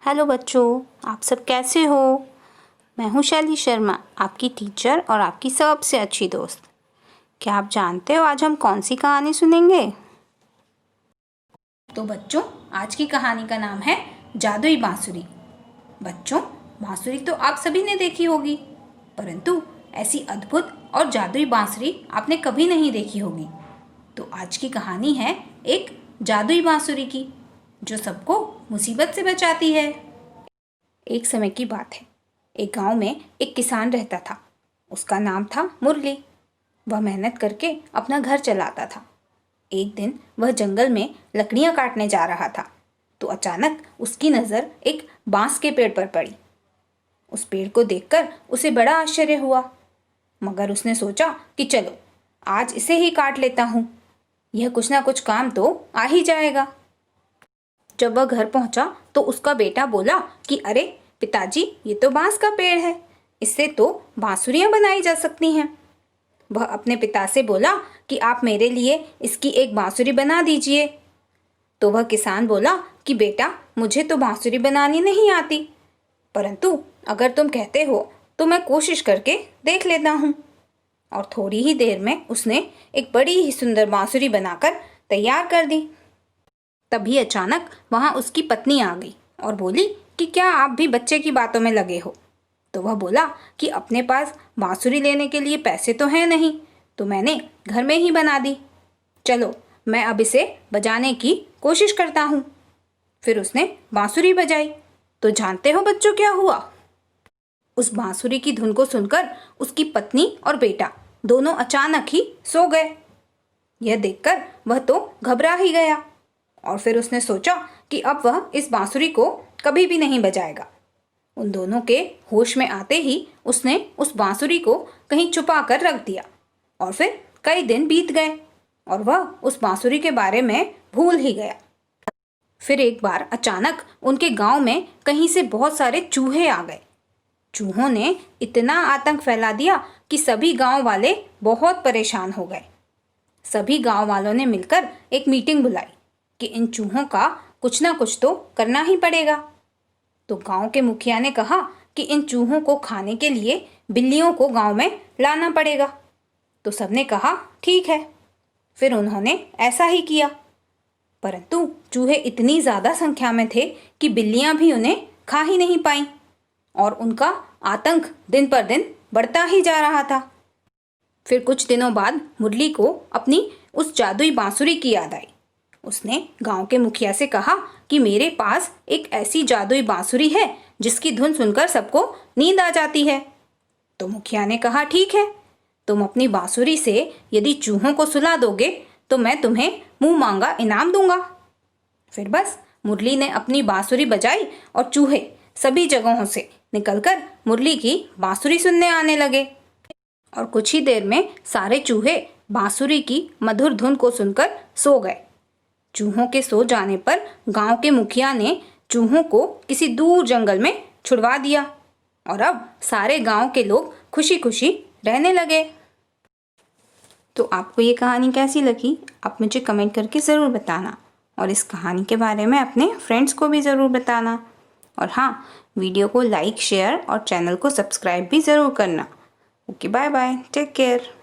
Hello बच्चों, आप सब कैसे हो। मैं हूँ शैली शर्मा, आपकी टीचर और आपकी सबसे अच्छी दोस्त। क्या आप जानते हो आज हम कौन सी कहानी सुनेंगे? तो बच्चों, आज की कहानी का नाम है जादुई बांसुरी। बच्चों, बांसुरी तो आप सभी ने देखी होगी, परंतु ऐसी अद्भुत और जादुई बांसुरी आपने कभी नहीं देखी होगी। तो आज की कहानी है एक जादुई बांसुरी की, जो सबको मुसीबत से बचाती है। एक समय की बात है, एक गांव में एक किसान रहता था। उसका नाम था मुरली। वह मेहनत करके अपना घर चलाता था। एक दिन वह जंगल में लकड़ियां काटने जा रहा था, तो अचानक उसकी नज़र एक बांस के पेड़ पर पड़ी। उस पेड़ को देखकर उसे बड़ा आश्चर्य हुआ, मगर उसने सोचा कि चलो आज इसे ही काट लेता हूँ, यह कुछ ना कुछ काम तो आ ही जाएगा। जब वह घर पहुंचा तो उसका बेटा बोला कि अरे पिताजी, ये तो बांस का पेड़ है, इससे तो बांसुरियां बनाई जा सकती हैं। वह अपने पिता से बोला कि आप मेरे लिए इसकी एक बांसुरी बना दीजिए। तो वह किसान बोला कि बेटा, मुझे तो बांसुरी बनानी नहीं आती, परंतु अगर तुम कहते हो तो मैं कोशिश करके देख लेता हूँ। और थोड़ी ही देर में उसने एक बड़ी ही सुंदर बांसुरी बनाकर तैयार कर दी। तभी अचानक वहां उसकी पत्नी आ गई और बोली कि क्या आप भी बच्चे की बातों में लगे हो। तो वह बोला कि अपने पास बांसुरी लेने के लिए पैसे तो हैं नहीं, तो मैंने घर में ही बना दी। चलो मैं अब इसे बजाने की कोशिश करता हूँ। फिर उसने बांसुरी बजाई। तो जानते हो बच्चों क्या हुआ? उस बांसुरी की धुन को सुनकर उसकी पत्नी और बेटा दोनों अचानक ही सो गए। यह देखकर वह तो घबरा ही गया और फिर उसने सोचा कि अब वह इस बांसुरी को कभी भी नहीं बजाएगा। उन दोनों के होश में आते ही उसने उस बांसुरी को कहीं छुपा कर रख दिया और फिर कई दिन बीत गए और वह उस बांसुरी के बारे में भूल ही गया। फिर एक बार अचानक उनके गांव में कहीं से बहुत सारे चूहे आ गए। चूहों ने इतना आतंक फैला दिया कि सभी गांव वाले बहुत परेशान हो गए। सभी गांव वालों ने मिलकर एक मीटिंग बुलाई कि इन चूहों का कुछ ना कुछ तो करना ही पड़ेगा। तो गांव के मुखिया ने कहा कि इन चूहों को खाने के लिए बिल्लियों को गांव में लाना पड़ेगा। तो सबने कहा ठीक है। फिर उन्होंने ऐसा ही किया, परंतु चूहे इतनी ज़्यादा संख्या में थे कि बिल्लियां भी उन्हें खा ही नहीं पाईं और उनका आतंक दिन पर दिन बढ़ता ही जा रहा था। फिर कुछ दिनों बाद मुरली को अपनी उस जादुई बांसुरी की याद आई। उसने गांव के मुखिया से कहा कि मेरे पास एक ऐसी जादुई बांसुरी है जिसकी धुन सुनकर सबको नींद आ जाती है। तो मुखिया ने कहा ठीक है, तुम अपनी बांसुरी से यदि चूहों को सुला दोगे तो मैं तुम्हें मुंह मांगा इनाम दूंगा। फिर बस मुरली ने अपनी बांसुरी बजाई और चूहे सभी जगहों से निकलकर मुरली की बांसुरी सुनने आने लगे और कुछ ही देर में सारे चूहे बांसुरी की मधुर धुन को सुनकर सो गए। चूहों के सो जाने पर गांव के मुखिया ने चूहों को किसी दूर जंगल में छुड़वा दिया और अब सारे गांव के लोग खुशी खुशी रहने लगे। तो आपको ये कहानी कैसी लगी, आप मुझे कमेंट करके ज़रूर बताना और इस कहानी के बारे में अपने फ्रेंड्स को भी ज़रूर बताना। और हाँ, वीडियो को लाइक, शेयर और चैनल को सब्सक्राइब भी ज़रूर करना। Okay, bye bye, take care.